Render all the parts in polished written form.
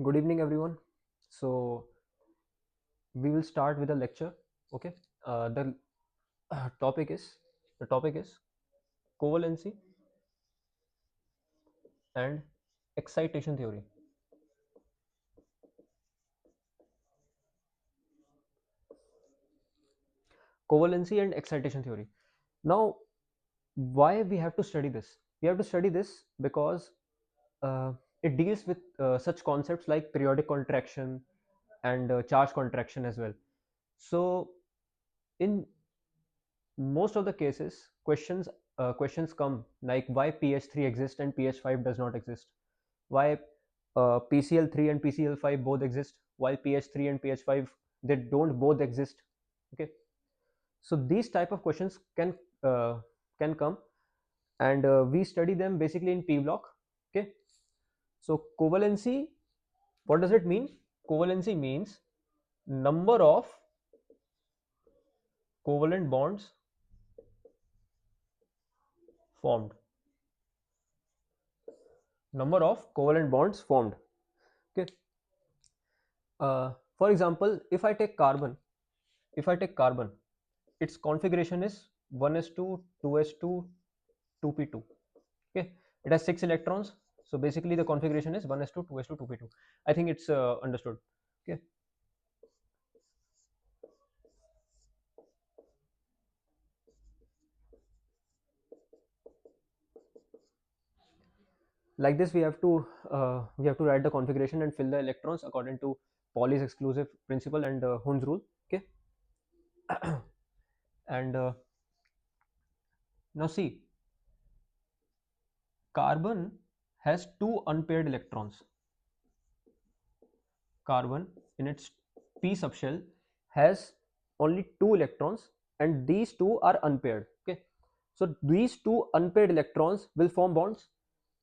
Good evening, everyone. So we will start with a lecture. Okay. The topic is the topic is covalency and excitation theory. Covalency and excitation theory. Now, why we have to study this? We have to study this because it deals with such concepts like periodic contraction and charge contraction as well. So, in most of the cases, questions come like why pH3 exists and pH5 does not exist, why PCl3 and PCl5 both exist while pH3 and pH5 they don't both exist. Okay, so these type of questions can come, and we study them basically in P block. Okay, so covalency, what does it mean? Covalency means number of covalent bonds formed. Number of covalent bonds formed. Okay, for example, if I take carbon, its configuration is 1s2 2s2 2p2. Okay, it has 6 electrons, so basically the configuration is 1s2 2s2 2p2. I think it's understood. Okay, like this we have to write the configuration and fill the electrons according to Pauli's exclusive principle and Hund's rule. Okay, and now see, carbon has two unpaired electrons. Carbon in its p subshell has only two electrons, and these two are unpaired. Okay, so these two unpaired electrons will form bonds.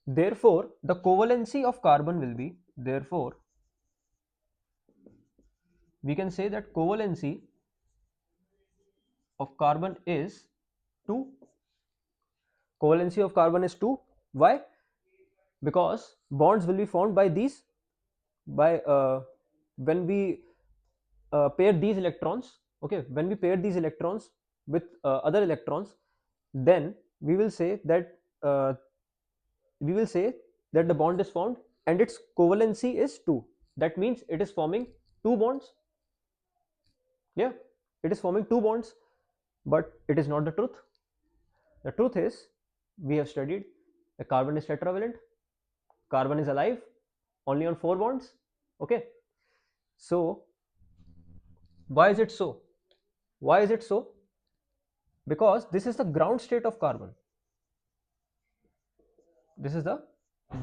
Therefore the covalency of carbon will be, therefore we can say that covalency of carbon is 2. Covalency of carbon is 2. Why? Because bonds will be formed by these, by when we pair these electrons. Okay, when we pair these electrons with other electrons, then we will say that the bond is formed and its covalency is 2. That means it is forming two bonds. Yeah, it is forming two bonds, but it is not the truth. The truth is, we have studied the carbon is tetravalent, carbon is alive only on 4 bonds. Okay, so why is it so? Why is it so? Because this is the ground state of carbon. This is the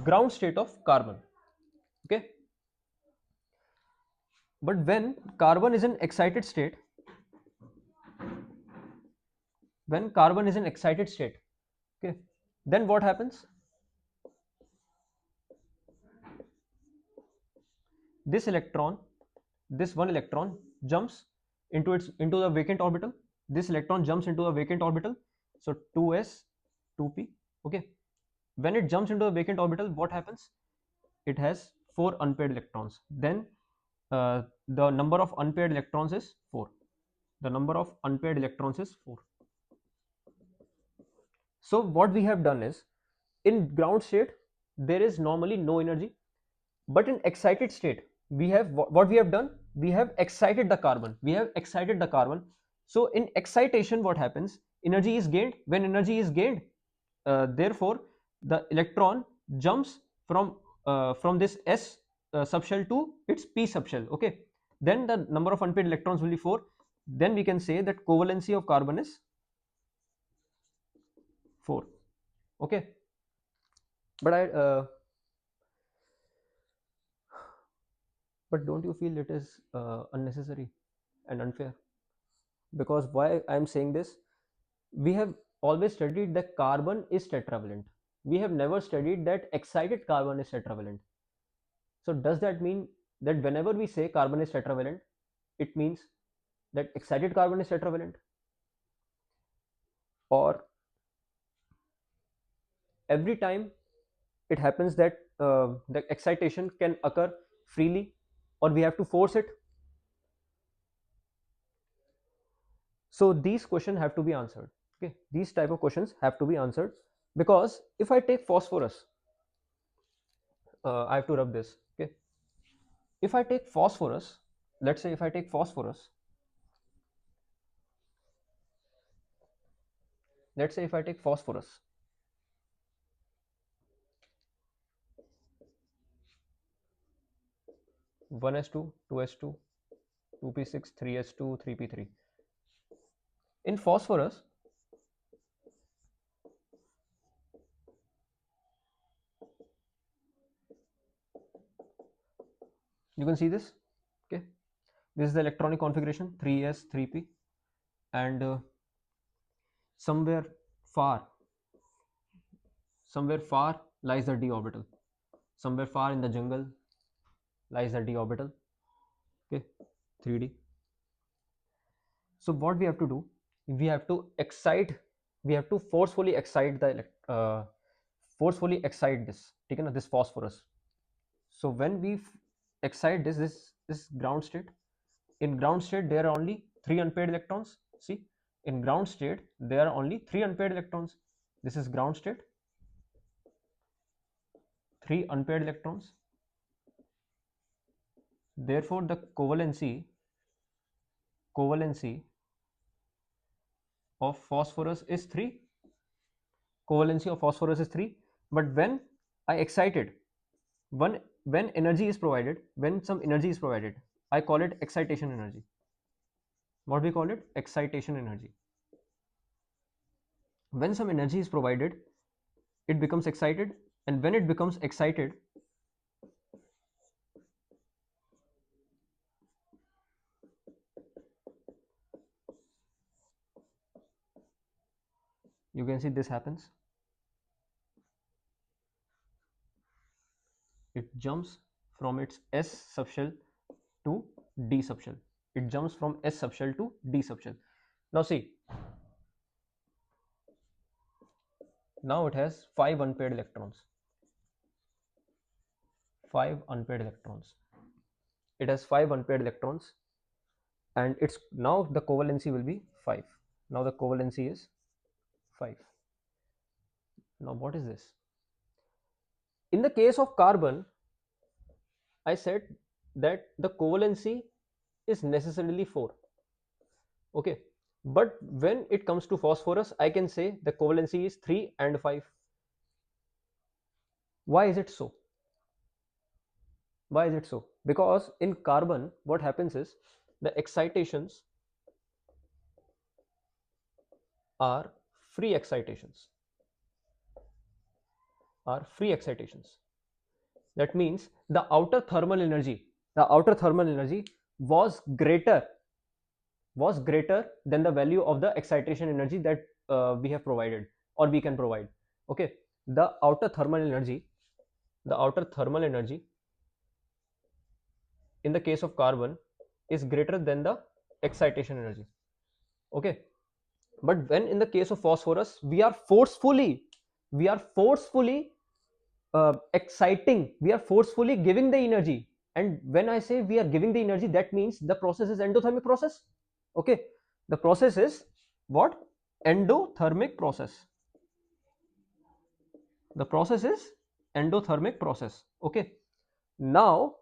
ground state of carbon. Okay, but when carbon is in excited state, when carbon is in excited state, okay, then what happens? This electron, this one electron jumps into the vacant orbital. This electron jumps into a vacant orbital, so 2s 2p. Okay, when it jumps into a vacant orbital, what happens? It has 4 unpaired electrons. Then the number of unpaired electrons is 4. The number of unpaired electrons is 4. So what we have done is, in ground state there is normally no energy, but in excited state we have what we have done, we have excited the carbon, so in excitation what happens? Energy is gained. When energy is gained, therefore the electron jumps from this s subshell to its p subshell. Okay, then the number of unpaired electrons will be 4. Then we can say that covalency of carbon is 4. Okay, but but don't you feel it is unnecessary and unfair? Because why I am saying this, we have always studied that carbon is tetravalent. We have never studied that excited carbon is tetravalent. So does that mean that whenever we say carbon is tetravalent, it means that excited carbon is tetravalent? Or every time it happens that the excitation can occur freely, or we have to force it? So these questions have to be answered. Okay, these type of questions have to be answered, because if I take phosphorus, I have to rub this. Okay, if I take phosphorus, let's say if I take phosphorus, let's say if I take phosphorus, 1s2, 2s2, 2p6, 3s2, 3p3. In phosphorus, you can see this. Okay, this is the electronic configuration, 3s, 3p, and somewhere far, somewhere far lies the d orbital. Somewhere far in the jungle lies the d orbital. Okay, 3d. So what we have to do, we have to excite, we have to forcefully excite the forcefully excite this, ठीक है ना, this phosphorus. So when we excite this ground state, in ground state there are only 3 unpaired electrons. See, in ground state there are only 3 unpaired electrons. This is ground state, 3 unpaired electrons. Therefore the covalency of phosphorus is 3. Covalency of phosphorus is 3. But when I excite it, when energy is provided, when some energy is provided, I call it excitation energy. What we call it? Excitation energy. When some energy is provided, it becomes excited, and when it becomes excited, you can see this happens. It jumps from its S subshell to D subshell. It jumps from S subshell to D subshell. Now see, now it has 5 unpaired electrons. 5 unpaired electrons. It has 5 unpaired electrons, and it's now the covalency will be 5. Now the covalency is 5. Now what is this? In the case of carbon, I said that the covalency is necessarily 4. Okay, but when it comes to phosphorus, I can say the covalency is 3 and 5. Why is it so? Why is it so? Because in carbon, what happens is the excitations are free excitations. Are free excitations. That means the outer thermal energy, was greater than the value of the excitation energy that we have provided, or we can provide. Okay, the outer thermal energy in the case of carbon is greater than the excitation energy. Okay, but when in the case of phosphorus, we are forcefully exciting, we are forcefully giving the energy. And when I say we are giving the energy, that means the process is endothermic process. Okay, the process is what? Endothermic process. The process is endothermic process. Okay, now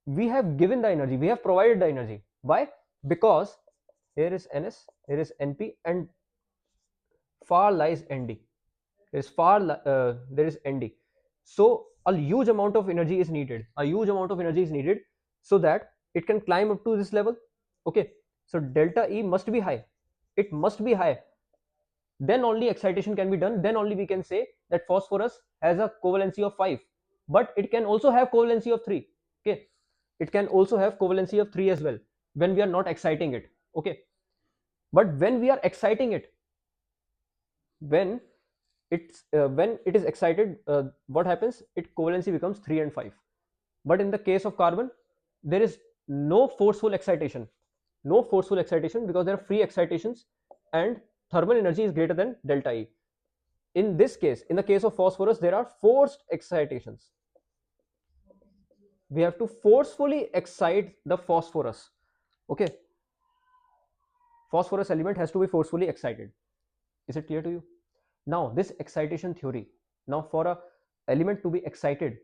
we have given the energy, we have provided the energy. Why? Because here is ns, here is np, and far lies nd. There is nd. So a huge amount of energy is needed, so that it can climb up to this level. Okay, so delta E must be high, it must be high, then only excitation can be done, then only we can say that phosphorus has a covalency of 5. But it can also have covalency of 3. Okay, it can also have covalency of 3 as well when we are not exciting it. Okay, but when we are exciting it, when when it is excited, what happens? It covalency becomes 3 and 5. But in the case of carbon, there is no forceful excitation, because there are free excitations, and thermal energy is greater than delta E. In this case, in the case of phosphorus, there are forced excitations. We have to forcefully excite the phosphorus. Okay, phosphorus element has to be forcefully excited. Is it clear to you? Now this excitation theory, now for a element to be excited,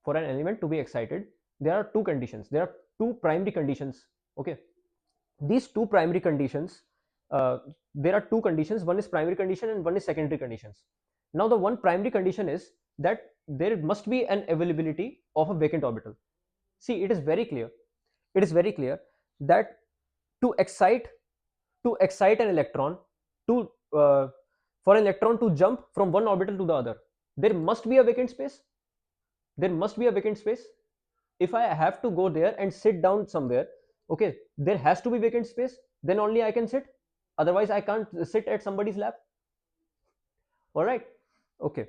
for an element to be excited, there are two conditions, there are two primary conditions. Okay, these two primary conditions, uh, there are two conditions, one is primary condition and one is secondary conditions. Now the one primary condition is that there must be an availability of a vacant orbital. See, it is very clear, it is very clear that to excite, to excite an electron, to for an electron to jump from one orbital to the other, there must be a vacant space, there must be a vacant space. If I have to go there and sit down somewhere, okay, there has to be vacant space, then only I can sit, otherwise I can't sit at somebody's lap. All right, okay.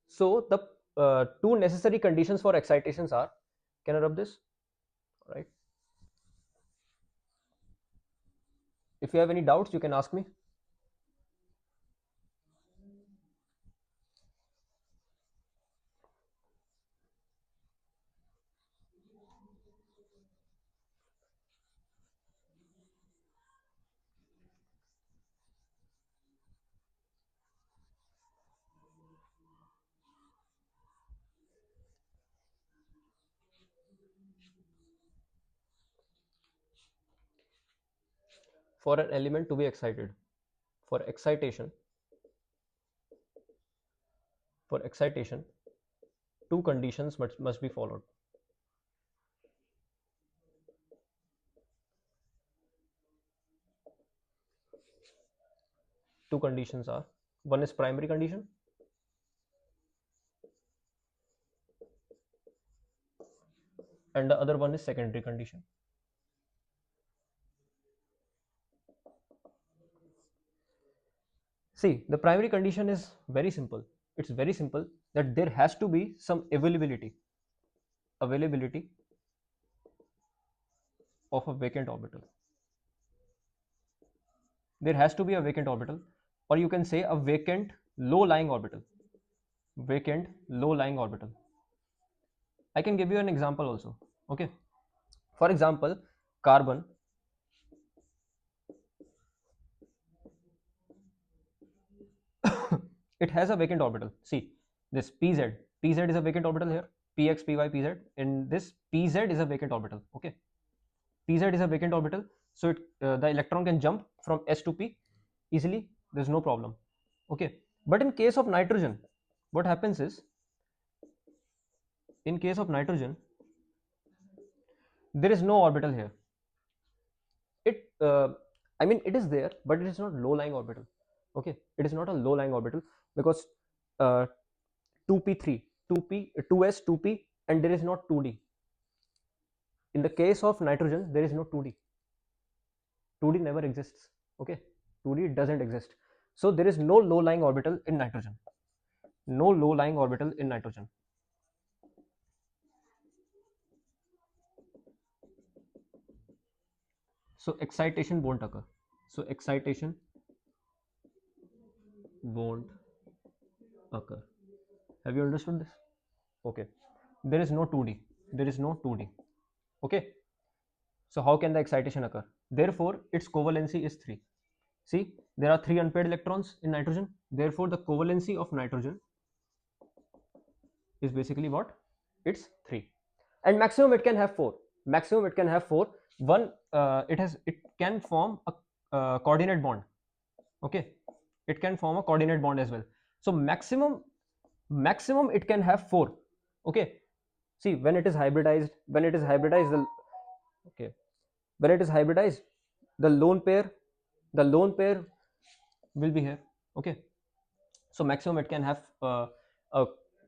So the two necessary conditions for excitations are, can I rub this? All right, if you have any doubts you can ask me. For an element to be excited, for excitation, for excitation, two conditions must be followed. Two conditions are, one is primary condition and the other one is secondary condition. See, the primary condition is very simple. It's very simple that there has to be some availability, availability of a vacant orbital. There has to be a vacant orbital, or you can say a vacant low-lying orbital. Vacant low-lying orbital. I can give you an example also. Okay. For example, carbon. It has a vacant orbital. See, this PZ. PZ is a vacant orbital here. PX, PY, PZ. In this, PZ is a vacant orbital. Okay. PZ is a vacant orbital, so the electron can jump from S to P easily. There's no problem. Okay. But in case of nitrogen, what happens is, in case of nitrogen, there is no orbital here. It, I mean, it is there, but it is not low-lying orbital. Okay, it is not a low-lying orbital because 2p3, 2p, 2s, 2p, and there is not 2d. In the case of nitrogen, there is no 2d. 2d never exists. Okay, 2d doesn't exist. So there is no low-lying orbital in nitrogen. No low-lying orbital in nitrogen. So excitation won't occur. So excitation won't occur. Have you understood this? Okay. There is no 2D. There is no 2D. Okay. So how can the excitation occur? Therefore, its covalency is 3. See, there are 3 unpaired electrons in nitrogen. Therefore, the covalency of nitrogen is basically what? It's 3. And maximum it can have 4. Maximum it can have 4. One, it can form a coordinate bond. Okay. It can form a coordinate bond as well. So maximum it can have 4. Okay. See, when it is hybridized, the, okay, when it is hybridized, the lone pair, the lone pair will be here. Okay, so maximum it can have a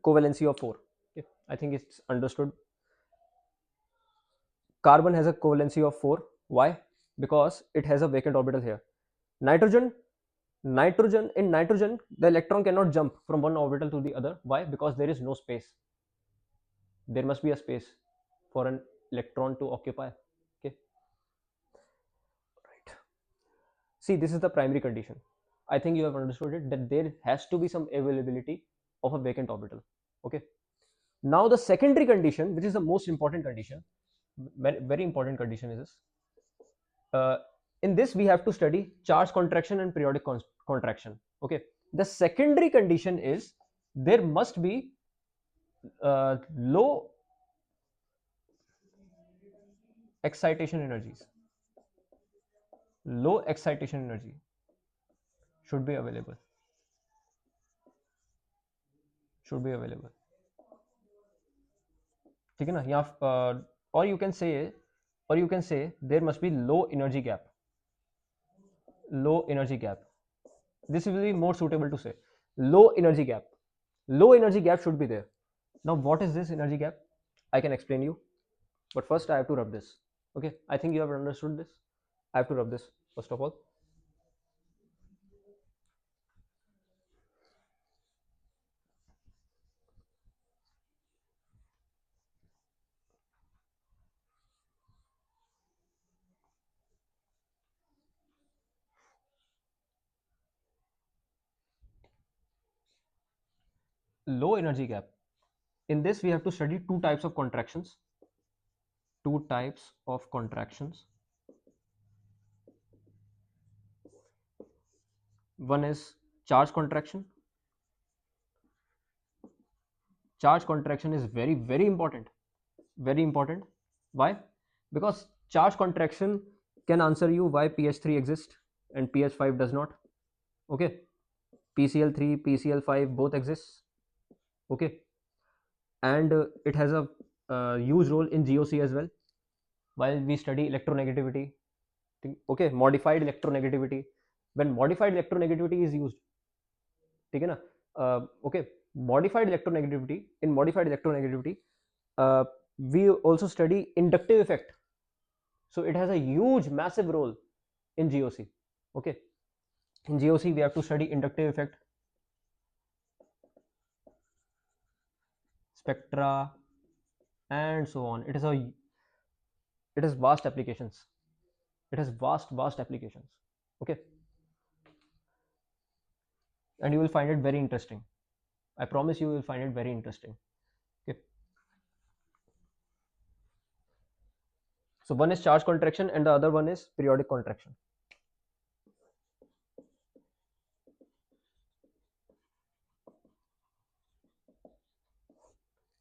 covalency of 4. Okay, I think it's understood. Carbon has a covalency of 4. Why? Because it has a vacant orbital here. Nitrogen, in nitrogen, the electron cannot jump from one orbital to the other. Why? Because there is no space. There must be a space for an electron to occupy. Okay, right. See, this is the primary condition. I think you have understood it, that there has to be some availability of a vacant orbital. Okay. Now the secondary condition, which is the most important condition, very important condition is this. Uh, in this, we have to study charge contraction and periodic contraction. Okay. The secondary condition is there must be low excitation energies. Low excitation energy should be available. Should be available. ठीक है ना यहाँ or you can say there must be low energy gap. Low energy gap. This will be more suitable to say. Low energy gap. Low energy gap should be there. Now what is this energy gap? I can explain you, but first I have to rub this. Okay, I think you have understood this. I have to rub this first of all. Low energy gap. In this we have to study two types of contractions. Two types of contractions. One is charge contraction. Charge contraction is very important. Very important. Why? Because charge contraction can answer you why pH3 exists and pH5 does not. Okay. PCl3, PCl5 both exists. Okay. And it has a huge role in GOC as well. While we study electronegativity, okay, modified electronegativity. When modified electronegativity is used, ठीक है ना? Okay, modified electronegativity. In modified electronegativity, uh, we also study inductive effect. So it has a huge, massive role in GOC. Okay, in GOC we have to study inductive effect, spectra, and so on. It has vast applications. It has vast applications. Okay, and you will find it very interesting. I promise you will find it very interesting. Okay. So one is charge contraction and the other one is periodic contraction.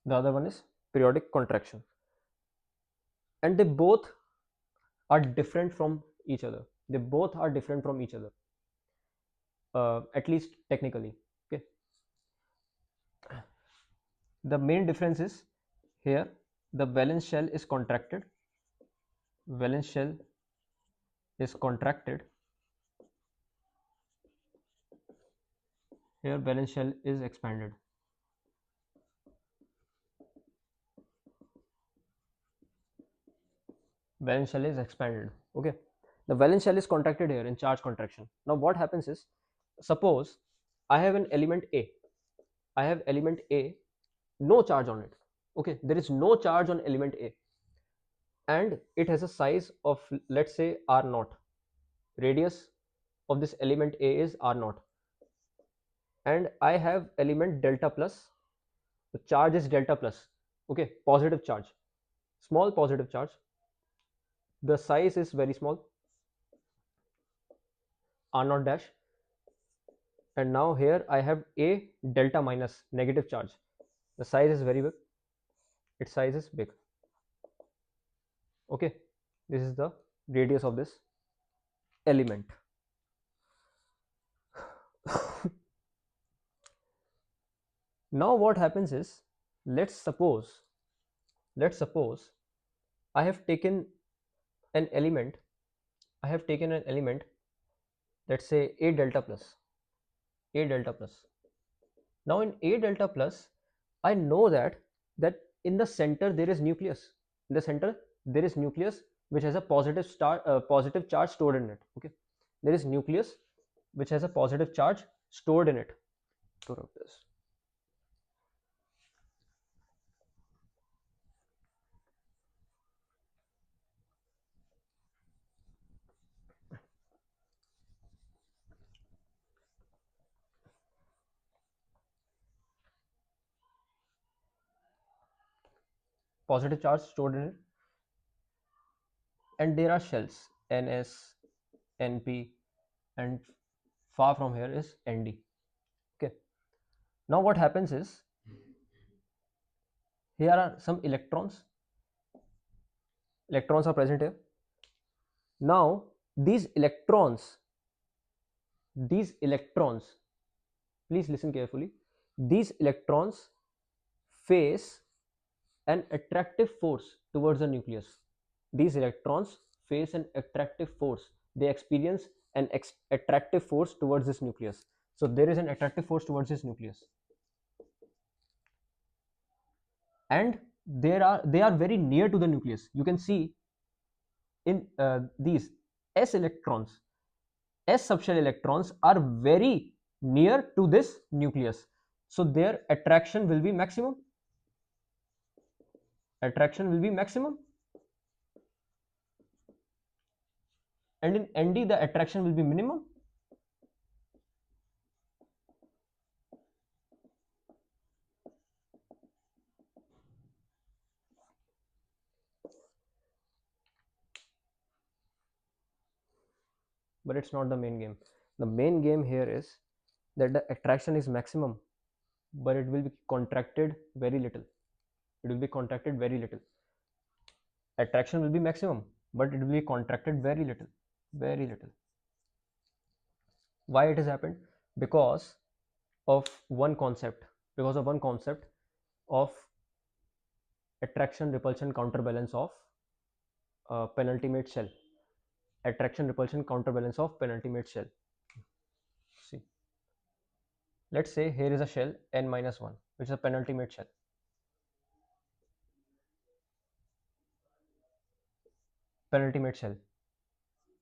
The other one is periodic contraction. And they both are different from each other. They both are different from each other, at least technically. Okay. The main difference is here the valence shell is contracted. Valence shell is contracted. Here valence shell is expanded. Valence shell is expanded. Okay. The valence shell is contracted here in charge contraction. Now what happens is, suppose I have an element A. I have element A, no charge on it. Okay, there is no charge on element A, and it has a size of, let's say, r naught. Radius of this element A is r naught, and I have element delta plus. The charge is delta plus. Okay, positive charge, small positive charge. The size is very small, r naught dash. And now here I have A delta minus, negative charge. The size is very big. Its size is big. Okay, this is the radius of this element. Now what happens is, let's suppose I have taken an element. Let's say A delta plus. A delta plus. Now in A delta plus, I know that in the center there is nucleus. In the center there is nucleus which has a positive charge stored in it. Okay, there is nucleus which has a positive charge stored in it. Sort of this. positive charge stored in it, and there are shells ns, np, and far from here is nd. Okay, now what happens is here are some electrons are present here. Now these electrons, please listen carefully, these electrons face an attractive force towards the nucleus. These electrons face an attractive force. They experience an attractive force towards this nucleus. So there is an attractive force towards this nucleus, and they are very near to the nucleus. You can see in these s electrons, s subshell electrons are very near to this nucleus. So their attraction will be maximum. Attraction will be maximum, and in nd the attraction will be minimum. But it's not the main game. The main game here is that the attraction is maximum, but it will be contracted very little. It will be contracted very little. Attraction will be maximum, but it will be contracted very little. Very little. Why it has happened? Because of one concept. Because of one concept of attraction repulsion counterbalance of penultimate shell. Attraction repulsion counterbalance of penultimate shell. See, let's say here is a shell n minus 1, which is a penultimate shell. Penultimate shell.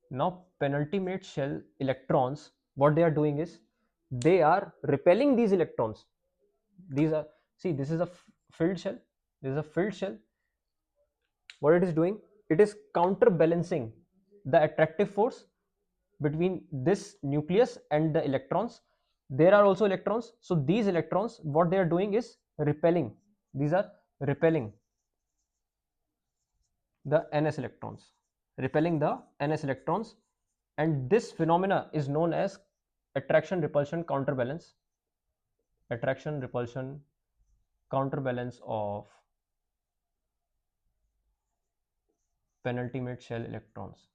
Now penultimate shell electrons, what they are doing is they are repelling these electrons. These are, see, this is a filled shell. This is a filled shell. What it is doing, it is counterbalancing the attractive force between this nucleus and the electrons. There are also electrons, so these electrons, what they are doing is repelling. These are repelling the ns electrons, repelling the ns electrons, and this phenomena is known as attraction repulsion counterbalance. Attraction repulsion counterbalance of penultimate shell electrons.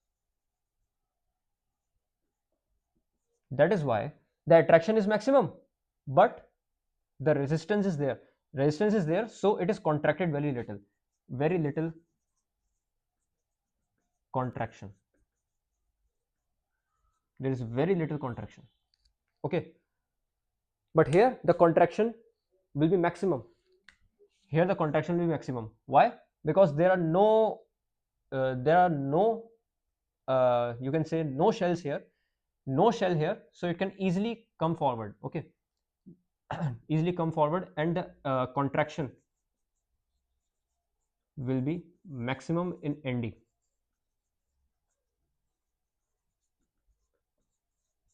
That is why the attraction is maximum, but the resistance is there. Resistance is there, so it is contracted very little. Very little contraction. There is very little contraction. Okay, but here the contraction will be maximum. Here the contraction will be maximum. Why? Because there are no you can say no shells here, no shell here, so it can easily come forward. Okay, easily come forward, and the contraction will be maximum in nd.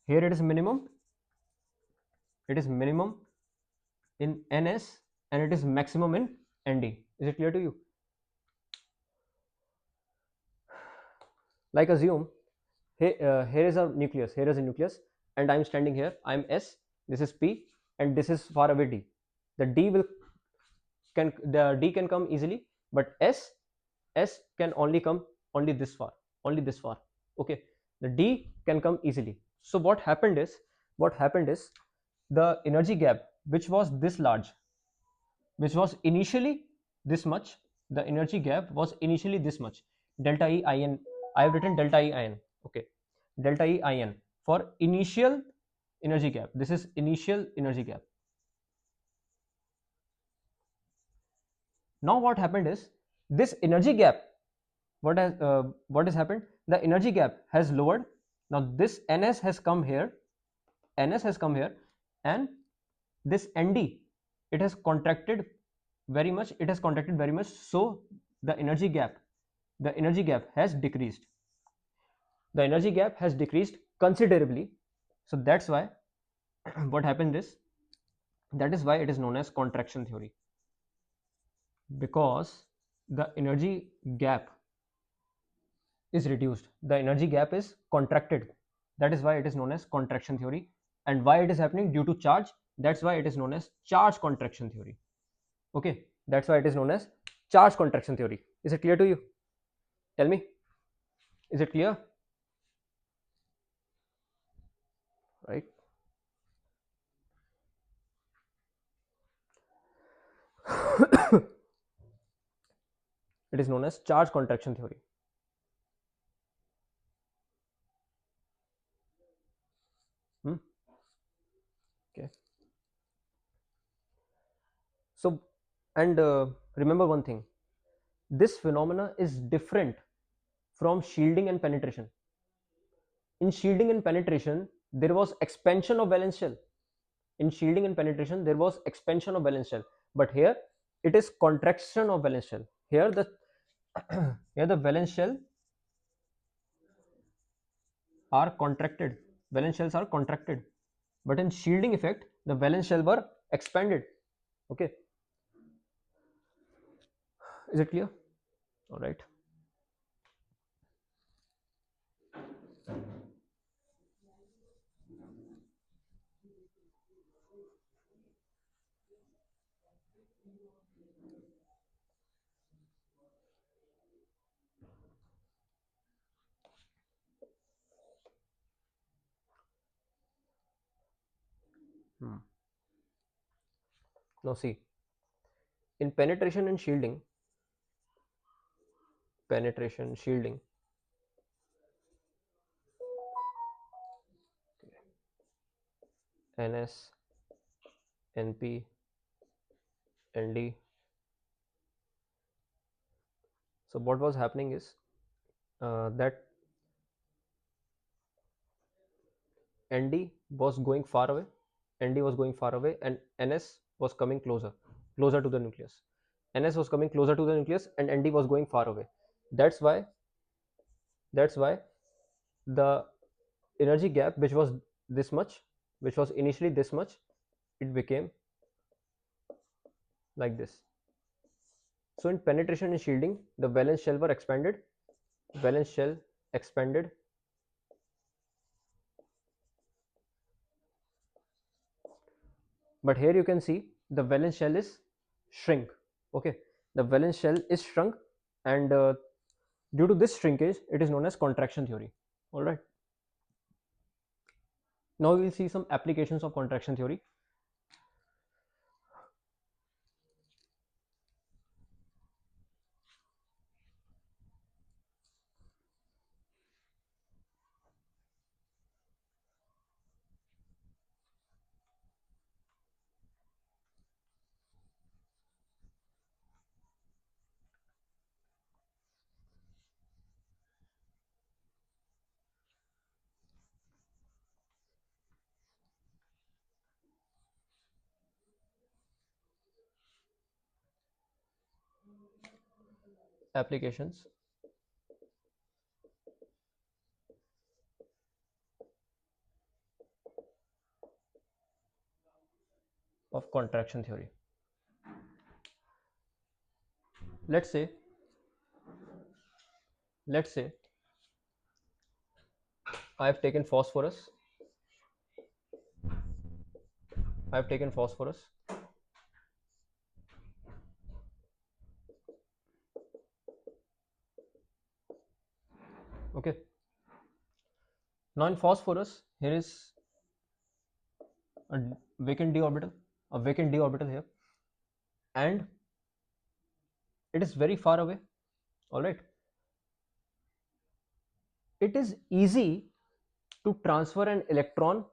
Here it is minimum. It is minimum in ns, and it is maximum in nd. Is it clear to you? Like assume here is a nucleus, here is a nucleus, and I'm standing here. I'm s, this is p, and this is far away d. The d can come easily, but s can only come only this far, only this far. Okay, the d can come easily. So what happened is the energy gap, which was this large, which was initially this much, the energy gap was initially this much, delta E in. I have written delta E in. Okay, delta E in for initial energy gap. This is initial energy gap. Now what happened is this energy gap, what has happened, the energy gap has lowered. Now this ns has come here, and this nd, it has contracted very much, so the energy gap has decreased. The energy gap has decreased considerably. So that's why what happened is, that is why it is known as contraction theory, because the energy gap is reduced, the energy gap is contracted. That is why it is known as contraction theory. And why it is happening? Due to charge. That's why it is known as charge contraction theory. Okay, that's why it is known as charge contraction theory. Is it clear to you? Tell me, is it clear? Right. It is known as charge contraction theory. Hmm? Okay. So, and remember one thing, this phenomena is different from shielding and penetration. In shielding and penetration, there was expansion of valence shell. In shielding and penetration, there was expansion of valence shell. But here, it is contraction of valence shell. Here the here the valence shell are contracted. Valence shells are contracted. But in shielding effect, the valence shell were expanded. Okay, is it clear? All right. Hmm. Now see, in penetration shielding, NS, NP, ND. So what was happening is that ND was going far away, ND was going far away, and NS was coming closer to the nucleus. NS was coming closer to the nucleus, and ND was going far away. That's why that's why the energy gap, which was this much, which was initially this much, it became like this. So in penetration and shielding, the valence shell were expanded, valence shell expanded, but here you can see the valence shell is shrink. Okay, the valence shell is shrunk, and due to this shrinkage, it is known as contraction theory. All right. Now we will see some applications of contraction theory. Applications of contraction theory. Let's say, let's say I have taken phosphorus. I have taken phosphorus. Okay. Now in phosphorus, here is a vacant d orbital, a vacant d orbital here, and it is very far away. All right. It is easy to transfer an electron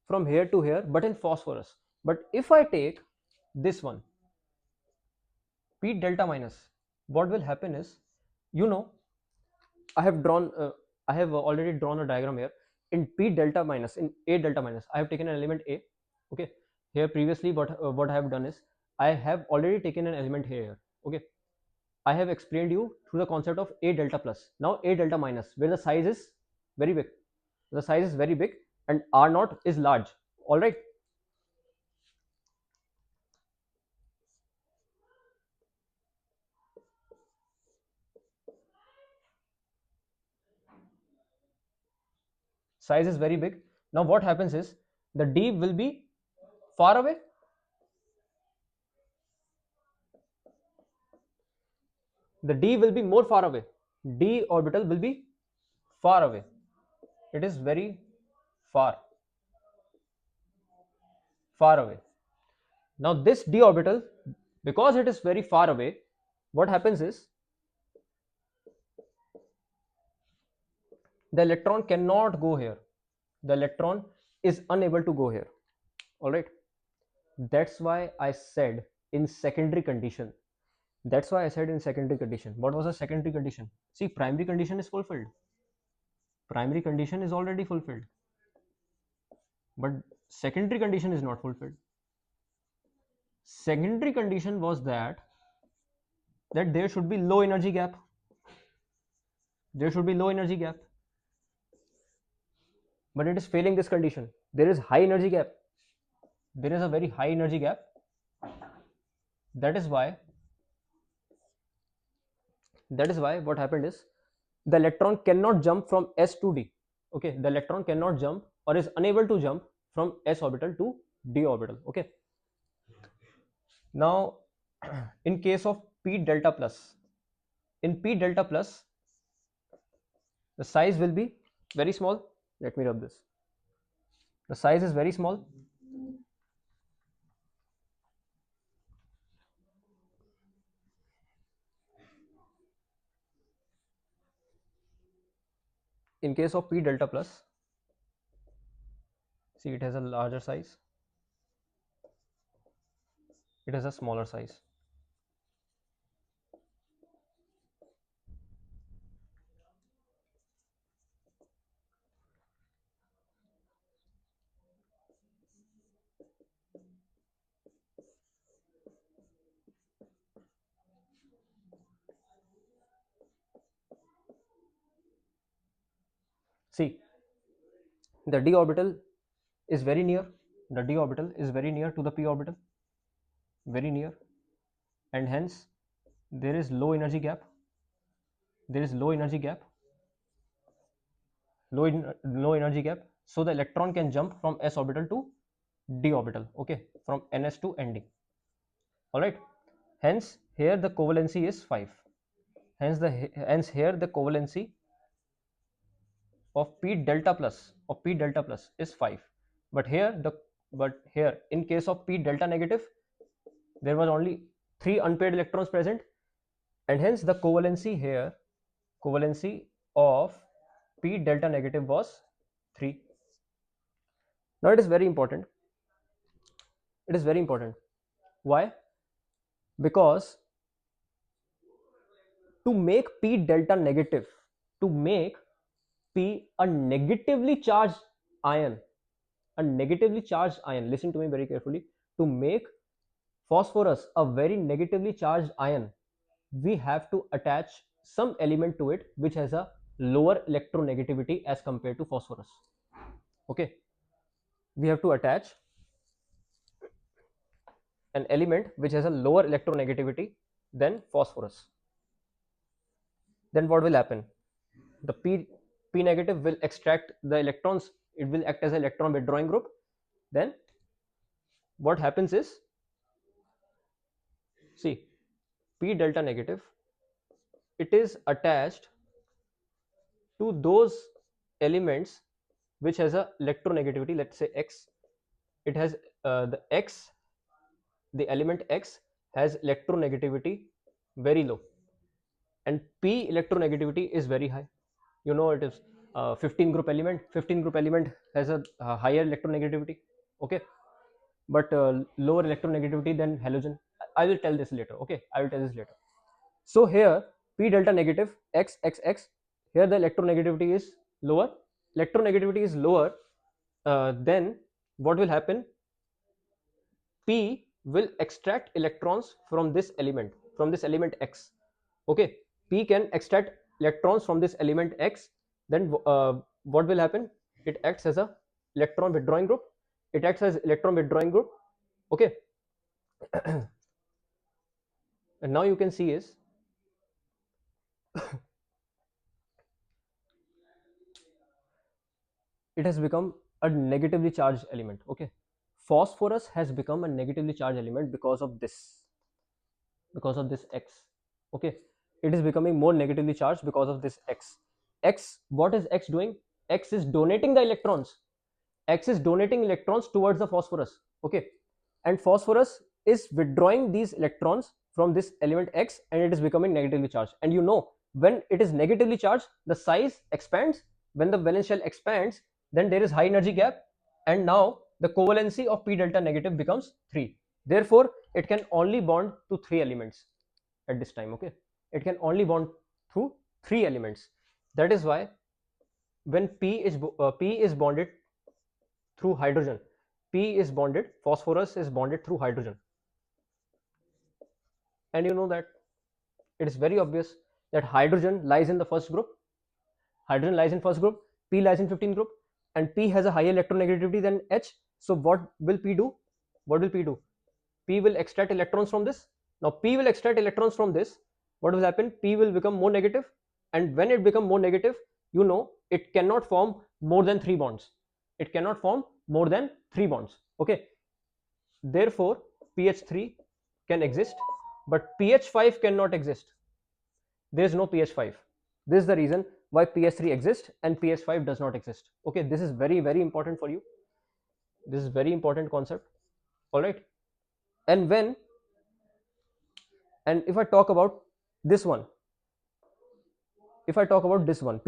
from here to here, but in phosphorus. But if I take this one, P delta minus, what will happen is, you know, I have drawn, I have already drawn a diagram here. In P delta minus, in A delta minus, I have taken an element A. Okay. Here previously, what I have done is, I have already taken an element here. Okay. I have explained you through the concept of A delta plus. Now A delta minus, where the size is very big. The size is very big, and R naught is large. All right. size is very big. Now what happens is the d will be far away. The d will be more far away. D orbital will be far away. It is very far, far away. Now this d orbital, because it is very far away, what happens is the electron cannot go here. The electron is unable to go here. All right. That's why I said in secondary condition. That's why I said in secondary condition. What was the secondary condition? See, primary condition is fulfilled. Primary condition is already fulfilled. But secondary condition is not fulfilled. Secondary condition was that there should be low energy gap. There should be low energy gap. But it is failing this condition. There is high energy gap. There is a very high energy gap. That is why what happened is the electron cannot jump from s to d. Okay, the electron cannot jump or is unable to jump from s orbital to d orbital. Okay, now in case of p delta plus, in p delta plus the size will be very small. Let me rub this. The size is very small. In case of p delta plus, see, it has a larger size, it has a smaller size. See, the d orbital is very near. The d orbital is very near to the p orbital, very near, and hence there is low energy gap. There is low energy gap, low energy gap. So the electron can jump from s orbital to d orbital. Okay, from ns to nd. All right. Hence here the covalency is 5. Hence here the covalency of p delta plus is 5. But here in case of p delta negative, there was only 3 unpaired electrons present, and hence the covalency of p delta negative was 3. Now it is very important. It is very important. Why? Because to make p delta negative, to make p a negatively charged ion, listen to me very carefully. To make phosphorus a very negatively charged ion, we have to attach some element to it which has a lower electronegativity as compared to phosphorus. Okay, we have to attach an element which has a lower electronegativity than phosphorus. Then what will happen? The p negative will extract the electrons. It will act as an electron withdrawing group. Then what happens is, see, p delta negative, it is attached to those elements which has a electronegativity. Let's say x. It has the element x has electronegativity very low, and p electronegativity is very high. You know, it is 15 group element. 15 group element has a higher electronegativity. Okay, but lower electronegativity than halogen. I will tell this later. Okay, I will tell this later. So here p delta negative x x x, here the electronegativity is lower. Electronegativity is lower. Then what will happen? P will extract electrons from this element x. Okay, p can extract electrons from this element x. Then what will happen? It acts as a electron withdrawing group. Okay, and now you can see is it has become a negatively charged element. Okay, phosphorus has become a negatively charged element because of this X. Okay, it is becoming more negatively charged because of this X. X, what is X doing? X is donating the electrons. X is donating electrons towards the phosphorus. Okay, and phosphorus is withdrawing these electrons from this element X, and it is becoming negatively charged. And you know, when it is negatively charged, the size expands. When the valence shell expands, then there is high energy gap, and now the covalency of p delta negative becomes 3. Therefore it can only bond to 3 elements at this time. Okay, it can only bond through 3 elements. That is why when p is bonded through hydrogen, phosphorus is bonded through hydrogen. And you know that it is very obvious that hydrogen lies in the first group, p lies in 15th group, and p has a higher electronegativity than H. So what will p do? P will extract electrons from this. Now p will extract electrons from this. What will happen? P will become more negative, and when it become more negative, you know, it cannot form more than 3 bonds. Okay, therefore pH3 can exist, but pH5 cannot exist. There is no pH5. This is the reason why pH3 exists and pH5 does not exist. Okay, this is very, very important for you. This is very important concept. All right. And when, and if I talk about this one, p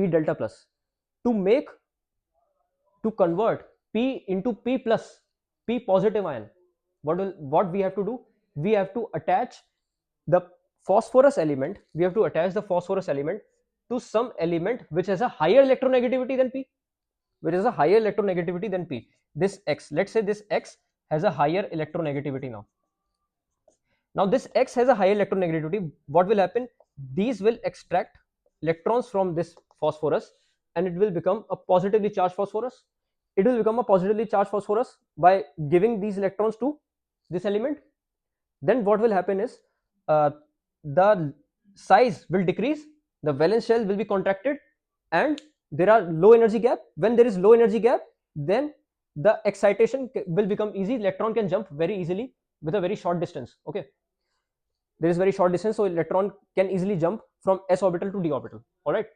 delta plus, to make, to convert p into p plus, p positive ion, what we have to do? We have to attach the phosphorus element, to some element which has a higher electronegativity than p, this X, let's say this X has a higher electronegativity. Now this X has a higher electronegativity. What will happen? These will extract electrons from this phosphorus, and it will become a positively charged phosphorus. By giving these electrons to this element. Then what will happen is, uh, the size will decrease, the valence shell will be contracted, and there are low energy gap. When there is low energy gap, then the excitation will become easy. Electron can jump very easily with a very short distance. Okay, there is very short distance, so electron can easily jump from s orbital to d orbital. All right,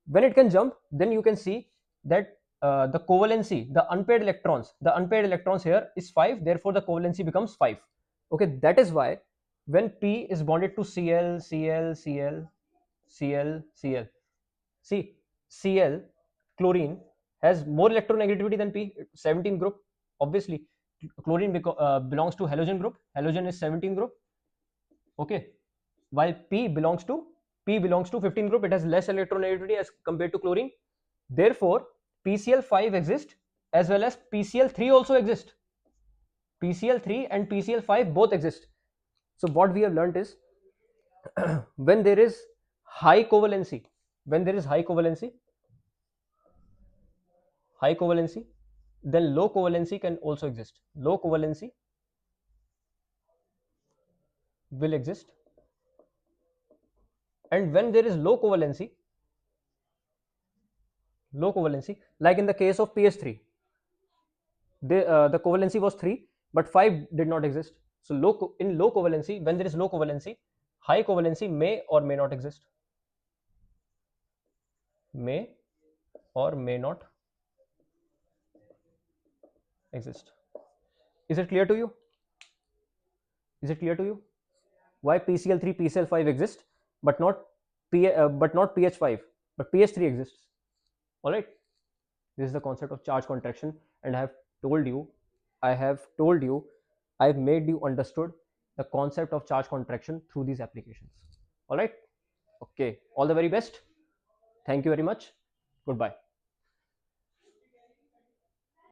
when it can jump, then you can see that the covalency, the unpaired electrons here is 5, therefore the covalency becomes 5. Okay, that is why when p is bonded to Cl, Cl, see, Cl, chlorine, has more electronegativity than p, 17 group. Obviously chlorine belongs to halogen is 17 group. Okay, while p belongs to 15 group, it has less electronegativity as compared to chlorine. Therefore PCl5 exists, as well as PCl3 also exist. PCl3 and PCl5 both exist. So what we have learned is, when there is high covalency, high covalency, then low covalency can also exist. Low covalency will exist, and when there is low covalency, like in the case of pH3, the covalency was 3, but 5 did not exist. So in low covalency, when there is low covalency, high covalency may or may not exist. May or may not exist. Is it clear to you? Why PCl3, PCl5 exist, but not pH5, but pH3 exists? All right. This is the concept of charge contraction, and told you, I have told you, I've made you understood the concept of charge contraction through these applications. All right. Okay. All the very best. Thank you very much. Goodbye.